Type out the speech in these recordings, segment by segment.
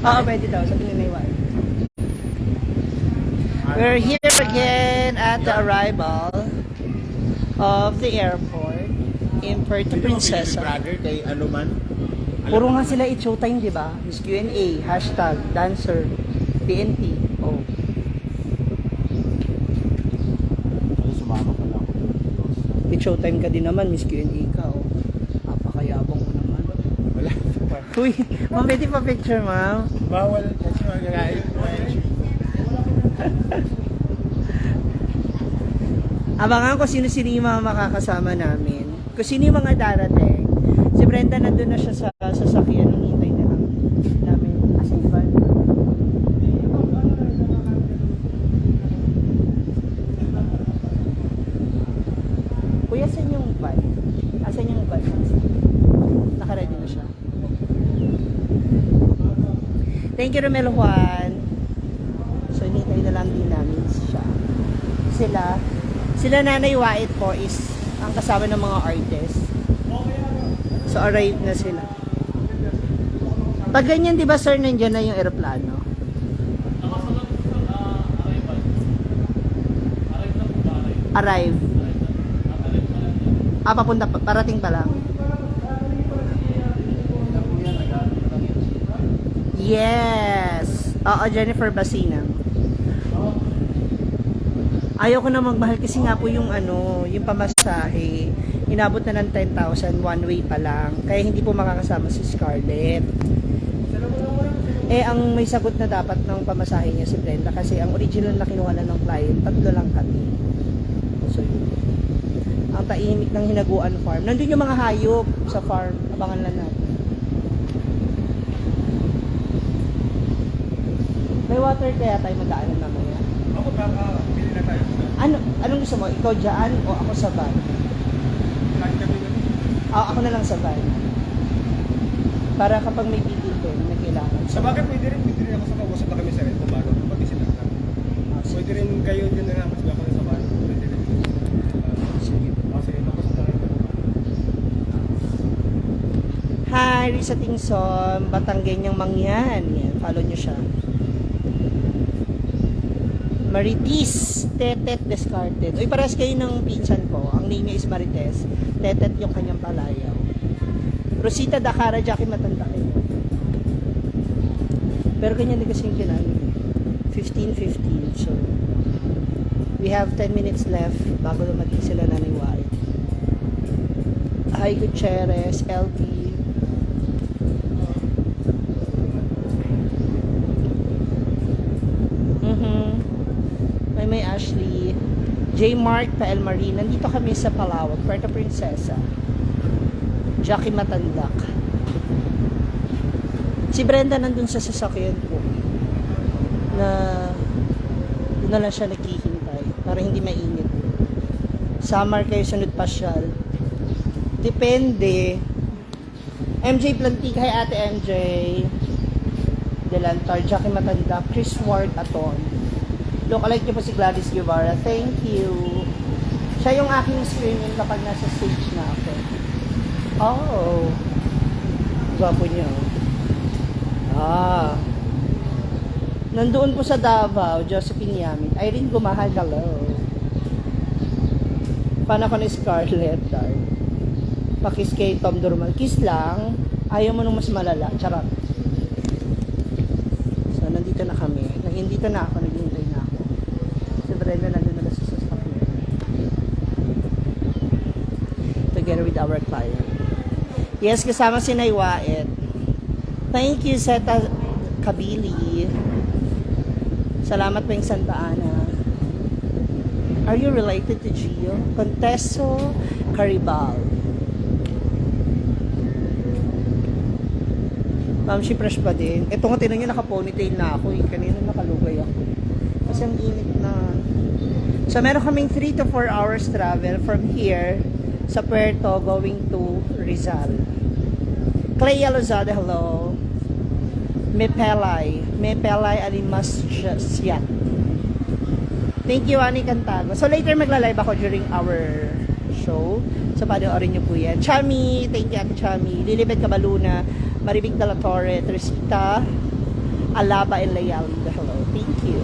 Oo, pwede daw. Sabi ni Naiwan. We're here again at the arrival of the airport in Puerto Princesa. Brother, kay ano man. Puro nga sila it's showtime, di ba? Miss Q&A, hashtag, dancer, PNP. Oh. Ay, sumama pala ako. It's showtime ka din naman, Miss Q&A ka. Oh. Napakayabang mo naman. Wala. Uy, ma'am, pwede pa picture, ma'am? Bawal kasi magagalit. Abangan ko sino-sino yung mga makakasama namin. Kung sino yung mga darating. Si Brenda nandun na siya sa sasakyan. Hinihintay na lang namin. Asan yung van? Kuya, saan yung van? Asan yung van? Nakaready na siya. Thank you, Romelo Juan. So, hinihintay na lang din namin siya. Sila Nanay Wait po is ang kasama ng mga artists. So, arrive na sila. Pag ganyan, di ba, sir, nandiyan na yung aeroplano? Arrive. Papunta, parating pa lang. Yes! Oo, Jennifer Basina. Ayaw ko na magmahal kasi nga po yung yung pamasahe. Inabot na ng 10,000 one way pa lang. Kaya hindi po makakasama si Scarlett. Ang may sagot na dapat ng pamasahe niya si Brenda kasi ang original na kinuha na ng client, 3 lang kami. So, ang tahimik ng Hinaguan Farm. Nandun yung mga hayop sa farm. Abangan lang natin. May water kaya tayo magdaanan mamaya. Ako baka pili na tayo. Anong gusto mo? Ikaw dyan o ako sa van? Lagi kami na. Ako na lang sa van. Para kapag may bigil doon na kailangan. Sa bagay pwede rin ako sa kausap na kami sa rin kung bago mag-isip lang kami. Pwede rin kayo din na mas baka na sa bago. Pwede rin. Sige. Kasi tapos na rin. Hi, Risa Tingson. Batanggenyang Mangyan. Yan, follow nyo siya. Marites, Tetet Descarted. Uy, paras kayo ng pinsan ko. Ang name niya is Marites. Tetet yung kanyang palayaw. Rosita Dakara, Jackie matanda kayo. Pero ganyan din kasi yung kinano. 15:15. So, we have 10 minutes left bago dumating sila na ni Wait. Hi, Gutierrez, LP. May Ashley, J. Mark, Pael Marie. Nandito kami sa Palawan, Puerto Princesa. Jackie Matandak. Si Brenda nandun sa sasakyan ko. Doon na lang siya naghihintay para hindi mainit. Summer kayo sunod pasyal. Depende. MJ Plantig, hi Ate MJ. Delantar, Jackie Matandak, Chris Ward Aton. Lookalike niyo po si Gladys Guevara. Thank you. Siya yung aking screening kapag nasa stage na ako. Oh. Gwapo niyo. Nandoon po sa Davao, Josephine Yamin. Irene Gumahal, hello. Fan ako ni Scarlett, dark. Pakis kay Tom Durmal. Kiss lang. Ayaw mo nung mas malala. Charot. So, nandito na kami. Nandito na ako. Naghihintay na ako. Si Brenda nandun na sa sasakyan. Together with our client. Yes, kasama si Nay Wait. Thank you, Seta Kabili. Salamat po yung Santa Ana. Are you related to Gio? Conteso Caribal. Ma'am, she fresh pa din. Ito nga, tinan nyo, naka-ponytail na ako. Kanina nakalugay ako. Kasi ang init na. So, meron kaming 3 to 4 hours travel from here sa Puerto going to Rizal. Clea Lozada, hello. Mepelay Alimas Siat. Thank you, Ani Cantago. So, later magla-live ako during our show. So, panoorin nyo po yan. Chami, thank you, Ate Chami. Lilibet Cabaluna, Maribig de la Torre, Teresita, Alaba and Layali, hello. Thank you.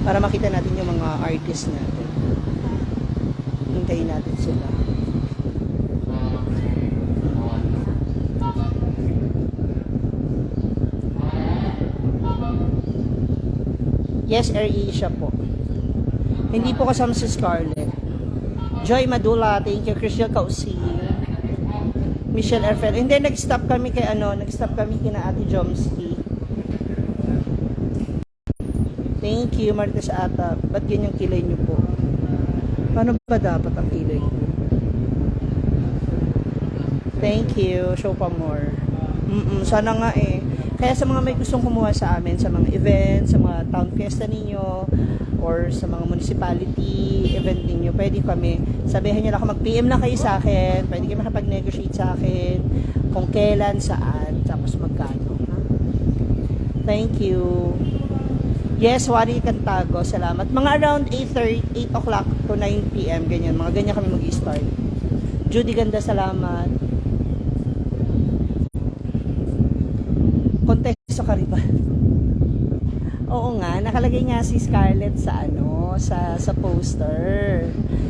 Para makita natin yung mga artists natin. Hintayin natin sila. Yes, Air Asia po. Hindi po kasama si Scarlett. Joy Madula, thank you. Christian Kausi. Michelle Erfel. Hindi, nag-stop kami kay nag-stop kami kina Ate Jomski. Thank you, Martes Ata. Ba't ganyan kilay niyo po? Paano ba dapat ang kilay niyo? Thank you. Show pa more. Sana nga eh. Kaya sa mga may gustong kumuha sa amin, sa mga events, sa mga town fiesta ninyo, or sa mga municipality event ninyo, pwede kami, sabihin nyo lang, mag-PM lang kayo sa akin, pwede kayo makapag-negotiate sa akin, kung kailan, saan, tapos magkano. Ha? Thank you. Yes, Wari Cantago, salamat. Mga around 8 o'clock to 9 p.m., ganyan, mga ganyan kami mag-start. Judy Ganda, salamat. Konteksto ka rin ba? Oo nga, nakalagay nga si Scarlett sa sa poster.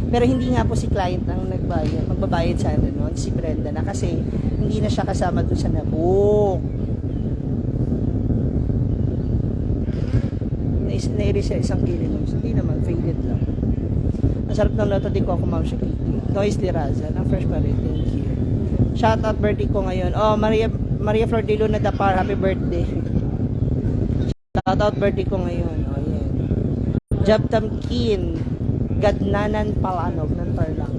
Pero hindi nga po si client ang magbabayad sa noon, si Brenda na, kasi hindi na siya kasama doon sa nabook. Na-erase siya isang kilo nun. Hindi naman, faded lang. Ang sarap ng loto din ko ako, Ma'am Shakiti. Noise Liraza, ng fresh pa rin. Thank you. Shout out birthday ko ngayon. Oh, Maria Flor de Luna Dapar, happy birthday. Shout out birthday ko ngayon. Oh, yan. Job Tamkin, Gadnanan Palanog ng Tarlac.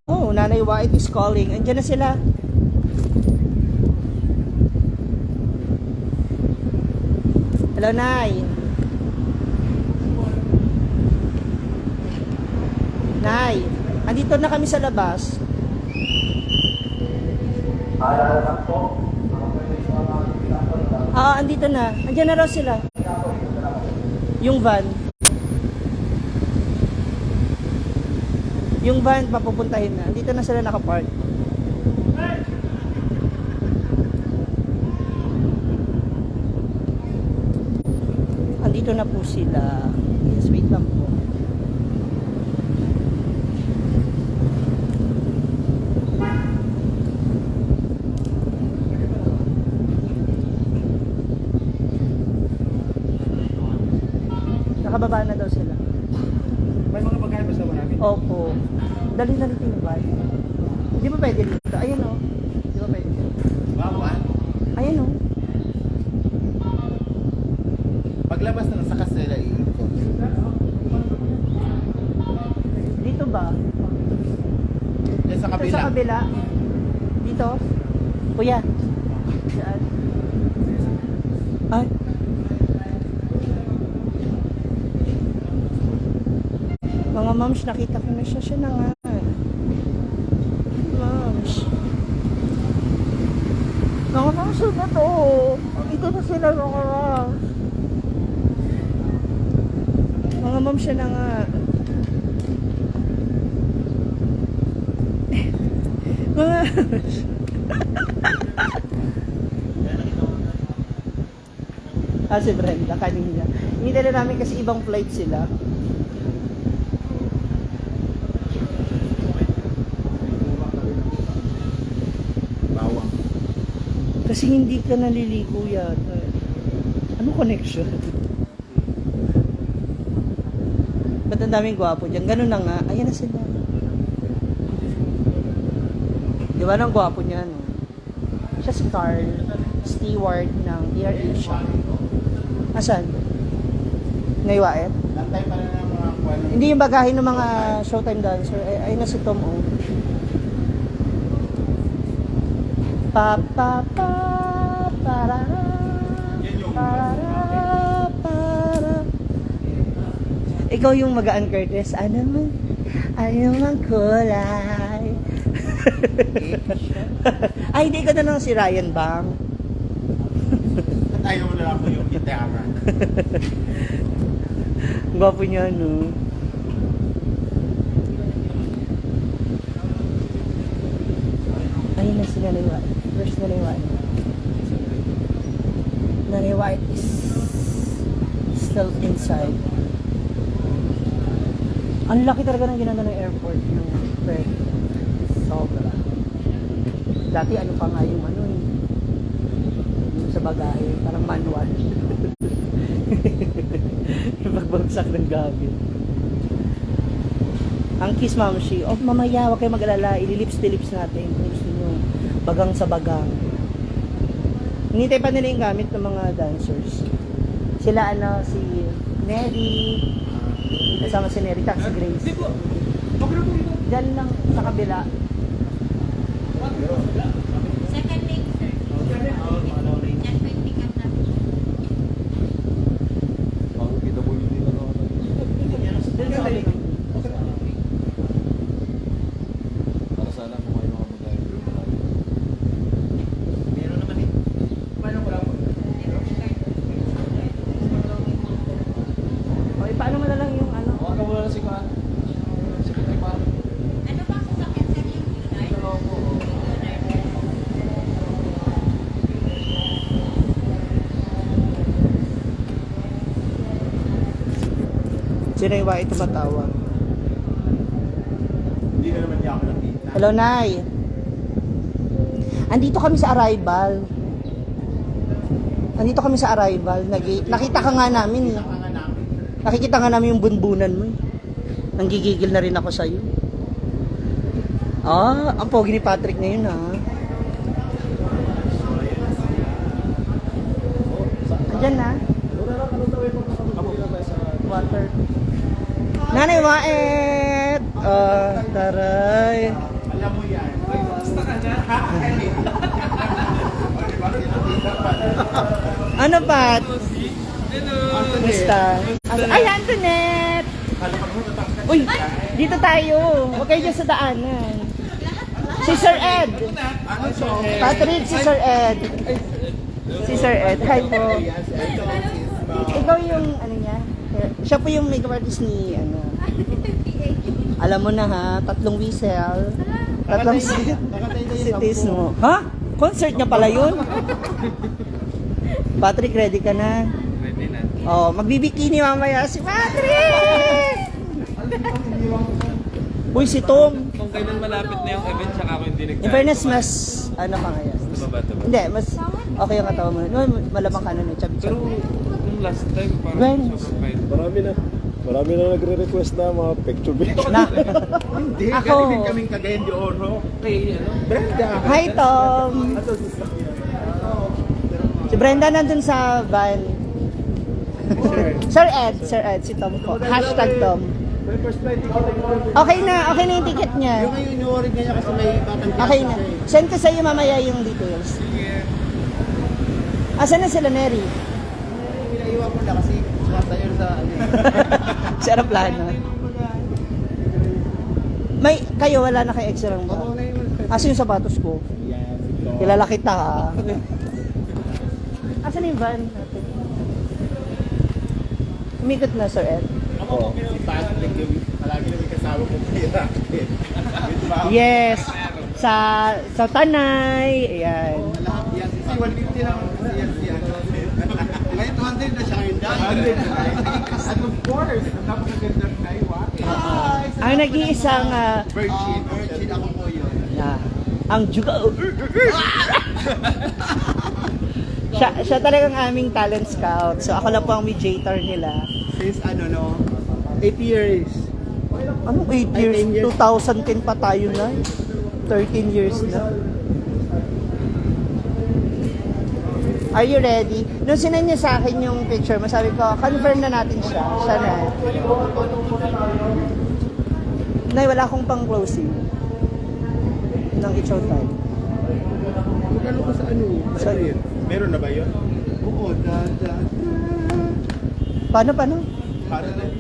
Oh, Nanay White is calling. Andiyan na sila. Hello, Nay. Nay, andito na kami sa labas. Andito na. Andiyan na raw sila. Yung van. Yung van, papupuntahin na. Andito na sila nakapark. Andito na po sila. Yes, wait lang po. Nakababa na daw sila. May mga pagkain ba sa namin? Opo. Dali na rin yung van. Di ba pwede dito? Ayan o. Di ba pwede dito? Bawal. Ayan o. Paglabas na sa kasela iikot. Dito ba? Yan sa Ito kabila. sa kabila. Dito. Kuya. Saan? Ay. Mga moms, nakita ko na siya. Siya na nga. Moms. Mga moms, na to. Ito na sila, mga moms. Mga moms, siya na nga. Mga moms. Si Brenda, kanina. Hindi na namin kasi ibang flight sila. Bawang. Kasi hindi ka naliligo yata. Ano connection? Ba't ang daming gwapo dyan? Ganun na nga. Ayan na sila. Di ba nang gwapo niya, no? Siya si Carl, steward ng Air Asia. Asan? Naiwaet? Nantay pa rin ang mga kuwan. Hindi yung bagahin ng mga Showtime dancer. Ay na si Tom O. Pa pa pa para para para. Ikaw yung magaan, Curtis. Ano man kulay. Ay, hindi ka na lang si Ryan Bang. At ayaw mo na lang ko yung gitara. Ang gwapo niya, no? Ayun na si Nanay White. Where's Nanay White? Nanay White is still inside. Ang laki talaga ng ginanda ng airport ng Perth. Sobra. Dati ano pa nga yung ano eh. Yung sa bagahe, parang manual. Yung pagbagsak ng gamit. Ang Kiss Mamshi, oh mamaya, huwag kayo mag-alala, ililips-tilips natin kung gusto nyo. Bagang sa bagang. Hinintay pa nila yung gamit ng mga dancers. Sila ano, si Neri, kasama si Neri, si Grace. Diyan lang sa kabila. Second link, sir. Yan po yung pick up namin. Diyan sa kabila. Para sana kung kayo mga mag-ayos. Okay, paano mo na lang yung ano? Huwag mo na si Kaan. Si Kitay pa. Ano ba ang sasakyan, sir? Yung Unite? Sino yung White tumatawag? Hindi na naman niya ako nakita. Hello, Nay. Andito kami sa arrival. Andito kami sa arrival. Nakita ka nga namin eh. Nakikita nga namin yung bunbunan mo eh. Nanggigigil na rin ako sa'yo. Ah, ang pogi ni Patrick ngayon ah. Andyan na. Water. Nanay Waet! Taray. Alam mo yan. Basta ka na. Ano, Pat? Basta. Ay, Antoinette! Uy, dito tayo. Huwag kayo dyan sa daanan. Si Sir Ed. Patrick, si Sir Ed. Si Sir Ed. Hi po. Ikaw yung, ano niya? Siya po yung makeup artist ni, ano. Alam mo na ha, 3 whistle. 3 cities mo. Ha? Concert niya pala yun? Patrick, ready ka na? Ready na. Oh, magbibikini mamaya si Patrick! Uy, si Tom. Kung kailan malapit na yung event, tsaka ako hindi nagsabi. In fairness, mas, ano pa ngayon? Baba. Hindi, mas okay yung katawan mo. No, malamang ka nun eh, Pero chabi-chabi. nung last time, When? parang sobrang fine. Marami na nagre-request na mga picture video. Na. Hindi, Ako. galing din kaming Cagayan de Oro. Kay, ano? Brenda. Hi, Tom! Si Brenda nandun sa van. Sir Ed, si Tom po. Hashtag Tom. Okay na yung ticket niya. Yung ngayon inuorig niya kasi may batang Okay na. Send ko sa'yo mamaya yung details. Asan na sila, Neri? Pinaiwan ko na kasi sumasayo sa ano. Sa aeroplano. May, kayo wala na kayo extra lang ba? Asa yung sapatos ko? Kilala kita ha. Asan yung van natin? Umikot na, Sir Ed. Ako, si Patrick, palagi na may kasama ko kay Rocket. Yes. Sa Tanay. Ayan. Lahat yan. Si 150 lang si ano. Ngayon 200 na siya ngayon. 100. And of course, ang napakaganda ng Naiwa. Ang nag-iisang Virgin. Virgin ako po yun. ang juga. siya talagang aming talent scout. So ako lang po ang mediator nila. Since ano no, 8 years. Anong 8 years? 10 years. 2010 pa tayo na. 13 years na. Are you ready? Nung sinend niya sa akin yung picture, masabi ko, confirm na natin siya. Siya na. Nay, wala akong pang closing ng It's Showtime. Magkano ko sa ano? Sorry. Meron na ba yun? Oo, Paano? Para lang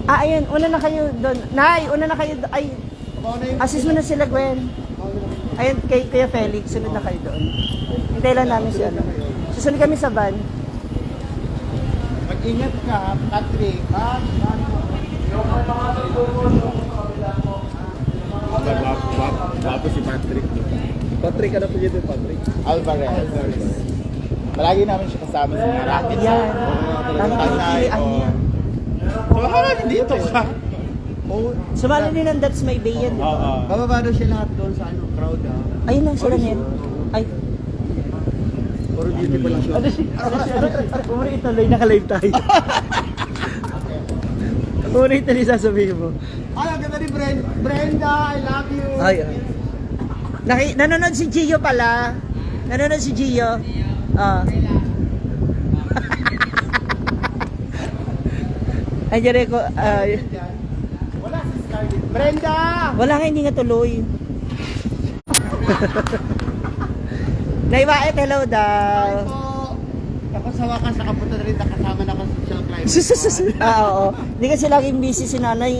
Ayan. Una na kayo doon. Nay, una na kayo doon. Ay, assist mo na sila, Gwen. Ayan, kay Kuya Felix. Sunod na kayo doon. Hintay lang namin si ano. Susunod kami sa van. Mag-ingat ka, Patrick. Ha? Bago si Patrick. Patrick, ano po dito, Patrick? Alvarez. Palagi namin siya kasama sa mga racket. Yan. Tama ko Tanay, pilihan niya. So, baka dito siya. Oh, Sumali din ng That's My Bay yan. di ba? bababa daw siya lahat doon sa crowd Ayun lang sila niyan. Ay. Puro beauty pa lang siya. Umuri ituloy, naka-live tayo. Umuri ituloy sasabihin mo. Ay, ang ganda ni Brenda, I love you. Ay. Nanonood si Gio pala. Nanonood si Gio. Ah. Ay, jere ko. Wala si Scarlett. Brenda! Wala nga, hindi nga tuloy. Naiwait, hello daw. Tapos sa wakas, nakapunta na rin nakasama na ako sa social climate. Oo. Hindi kasi laging busy si nanay.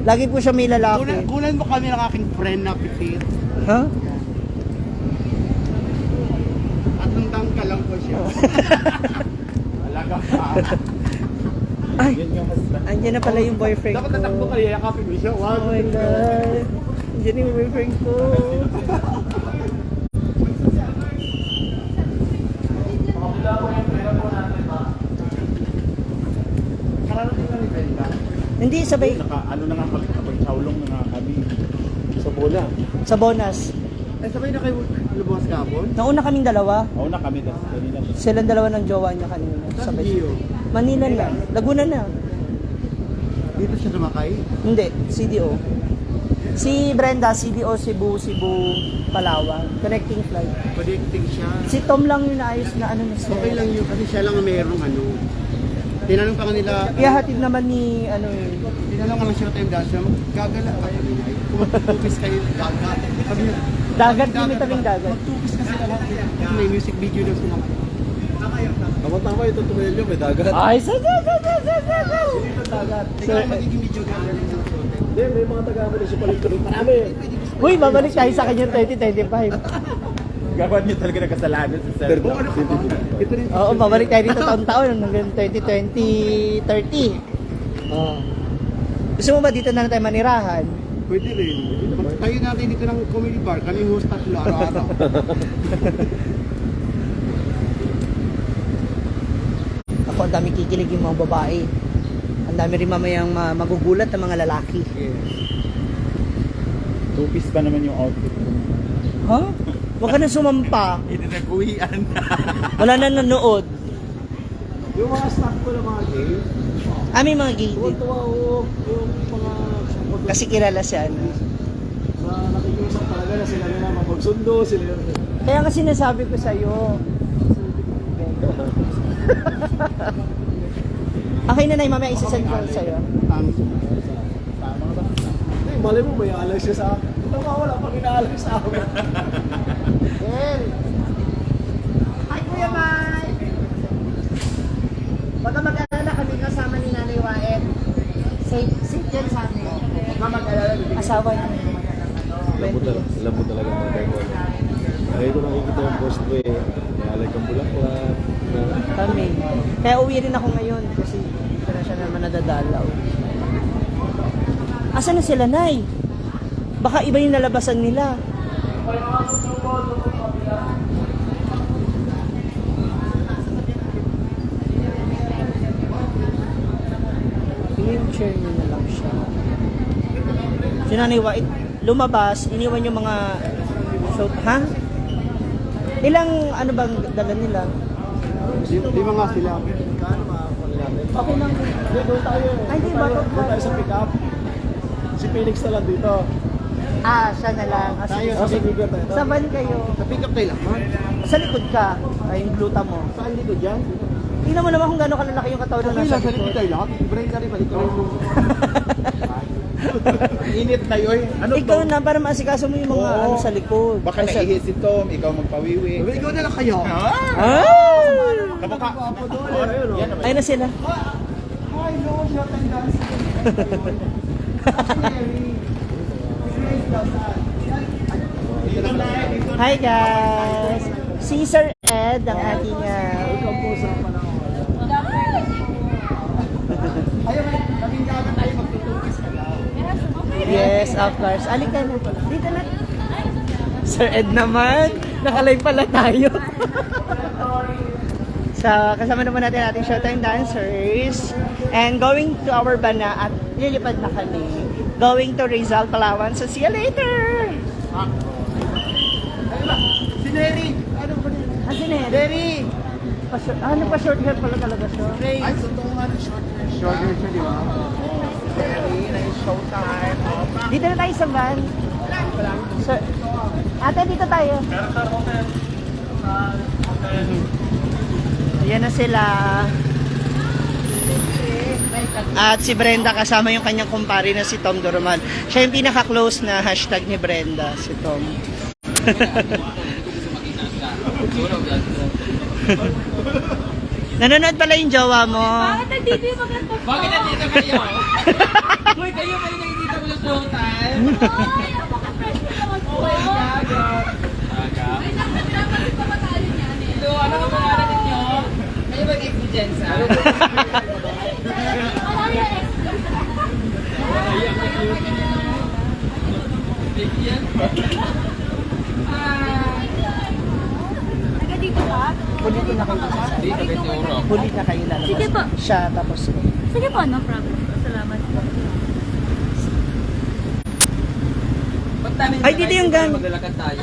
Lagi po siya may lalaki. Kunan mo kami ng aking friend na pitit. Ha? At hanggang ka lang po siya. Alaga pa. Ay, andyan na pala yung boyfriend ko. Dapat natakbo ka rin, yakapin mo siya. Oh my God. Andyan yung boyfriend ko. Kararating na ni Brenda. Hindi, sabay. Ano na nga kami, kapag-chowlong na nga kami. Sa bola. Sa bonus. Ay, sabay na kayo lubos kapon? Nauna kaming dalawa. Oo na kami, tapos kanina. Silang dalawa ng jowa niya kanina. Saan Sabay. Gio? Manila na. Laguna na. Dito siya sumakay? Hindi, CDO. Si Brenda, CDO Cebu, Palawan. Connecting flight. Connecting siya. Si Tom lang yung naayos na ano na siya. Okay lang yun, kasi siya lang ang mayroong ano. Tinanong pa kanila, Ihahatid naman ni ano eh. tinanong ka ng showtime dahil siya, gagala ka. Kung magtupis kayo, dagat. Sabi niya, Dagat, kami tabing dagat. magtupis kasi lahat. May music video daw sila. Tama-tama ito, tumayo may dagat. Ay, sa Dagat. Ikaw ang magiging video camera ng showtime. Hindi, may mga taga-ako na siya palit-tuloy. Marami. Uy, babalik tayo sa kanya 2025. Gagawa niyo talaga ng kasalanan sa Pero, cellphone. Ano ka ba? Ito rin. Oo, babalik tayo dito taon-taon hanggang 2020-30. Oo. Gusto mo ba dito na tayo manirahan? Pwede rin. Tayo natin dito ng comedy bar. Kami yung host tatlo araw-araw. Ako, ang dami kikilig yung mga babae. Ang dami rin mamayang magugulat ng mga lalaki. Tupis pa naman yung outfit ko. Ha? Huwag ka na sumampa. Hindi nag-uwian na. Wala na nanood. yung mga staff ko ng mga gay, May mga gay din. tuwa ko yung mga Kasi kilala siya. Ano. nakikiusap talaga na sila na magsundo, sila Kaya nga sinasabi ko sa'yo. Okay na na, mamaya isasend ko sa'yo. mali mo, may alay siya sa akin. Ito nga, wala pang inaalay sa akin. Ken! Hi, Kuya Mike! Baka mag-alala kami kasama ni Nanay Waet. Safe yan sa amin. Baka mag-alala. Asawa niya. Alam mo talaga mga ganyan. Kaya ko nakikita yung post mo eh. May alay kang bulaklak. Kami. Kaya uwi rin ako ngayon kasi hindi na siya naman nadadalaw. Asa na sila, Nay? Baka iba yung nalabasan nila. Chair niya na lang siya. Si Nanay White, lumabas, iniwan yung mga show, ha? Ilang ano bang dala nila? Lima nga sila. Kano makakuha natin? Okay lang. Hindi, doon tayo. Ay, di ba? Doon tayo sa pick-up. Si Phoenix na lang dito. Siya na lang. Tayo, Sa bigger tayo. Sa van kayo. Pick up tayo lang. Sa likod ka. Ay, yung gluta mo. Saan dito dyan? Tingnan mo naman kung gano'ng kalalaki yung katawan Okay nasa lang, sa likod likod. tayo lang. Brain ka rin pa dito. Init tayo eh. Ano Ikaw na, para maasikaso mo yung mga Oo. ano sa likod. Baka Ay, sa- naihis si Tom, ikaw magpawiwi. Ikaw na lang kayo. Kamukha. Ay na sila. Hi, no, shot and dance. Hi guys! Si Sir Ed, ang ating... Ikaw po sa panahon. Ayaw, kaming gagan tayo magtutugis ka daw. yes, of course. Alika na. Dito na. Sir Ed naman. Nakalive pala tayo. So, kasama naman natin ating Showtime dancers. And going to our bana at lilipad na kami. Going to Rizal, Palawan. So, see you later! Si Neri! Ano ba niya? Ah, si Neri. Neri! Ano pa short hair pala talaga siya? Ay, totoo nga ng short hair. Short hair siya, di ba? Neri, na yung showtime. Dito na tayo sa van. So, ate, dito tayo. Ayan na sila. At si Brenda kasama yung kanyang kumpare na si Tom Doroman. Siya yung pinaka-close na hashtag ni Brenda, si Tom. Nanonood pala yung jowa mo. Bakit nandito yung maganda po? Bakit nandito kayo? Uy, kayo pa yung nakikita ko sa showtime. Ay, napaka-fresh ko naman po. Aga. Ay, dapat pa matalo niyan eh. Ito, ano ang pangalan ninyo? Kayo ba ex-Jensa? Marami na ex. Taga dito ka? Huli na kayo. Dito, Beturo. Huli na kayo lalabas. Sige po. Siya, tapos ko. Sige po, no problem. Salamat po. Ay, dito yung gang. Maglalakad tayo.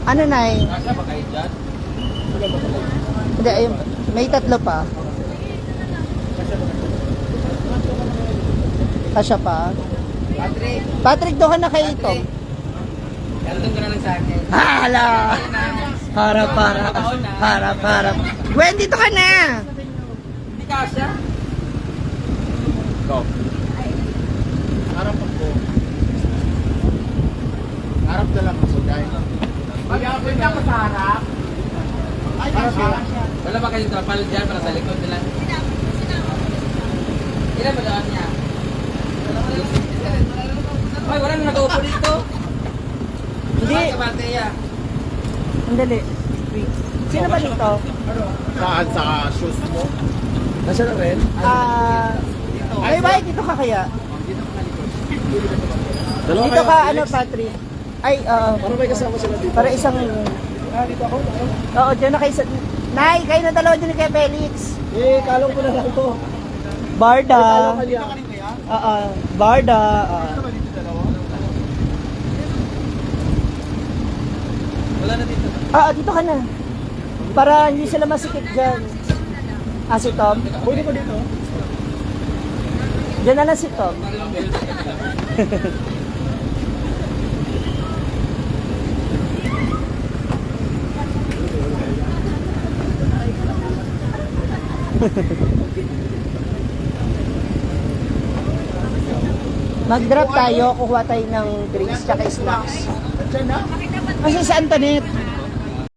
Ano na eh? Kasya ba kayo dyan? Hindi, ayun. May tatlo pa. Kasya pa. Patrick, Patrick, doon ka na kayo ito. kantong ka na lang sa akin. Hala! Para. Gwen, dito ka na! Hindi kasya? Go. Harap ako. Harap na lang ako, guys. Pwede ako sa harap. Ay, kasya. Wala ba kayong trapal dyan para sa likod nila? Ilan ba doon niya? Ay, wala na nag-uupo dito. Hindi. Bakit ka ba, Teya? Andali. Wait. Sino ba dito? Saan sa shoes mo? Nasa na rin? Ay, bakit dito ka kaya? Dalawa Dito kayo, ka, Alex? ano, Patrick? Ay, Para may kasama sila dito. para isang... Dito ako. Oo, dyan na kayo sa... Nay, kayo na dalawa dyan kay Felix. Eh, kalong ko na lang to. Barda. Kanya. Oo, Barda. Wala na dito. Dito ka na. Para hindi sila masikip dyan. Si Tom? Pwede ko dito. Dyan na lang si Tom. Mag-drop tayo, kukuha tayo ng drinks tsaka snacks. Diyan na? Kasi sa Antoinette.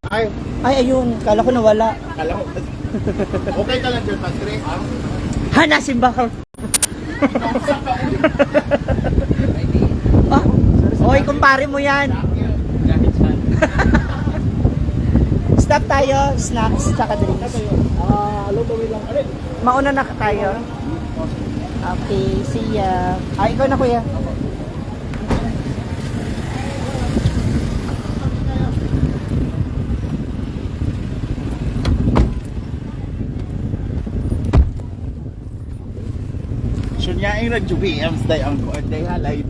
Ay, Ay, ayun. Kala ko nawala. kala ko. Okay ka lang dyan, Patrick. Ha, nasimba ka. Oy, kumpare mo yan. Stop tayo, snacks, tsaka drinks. Alam ba lang. Ano? Mauna na tayo. Okay, see ya. Ikaw na kuya. Sunyaing nag-BMs day ang ko day halay.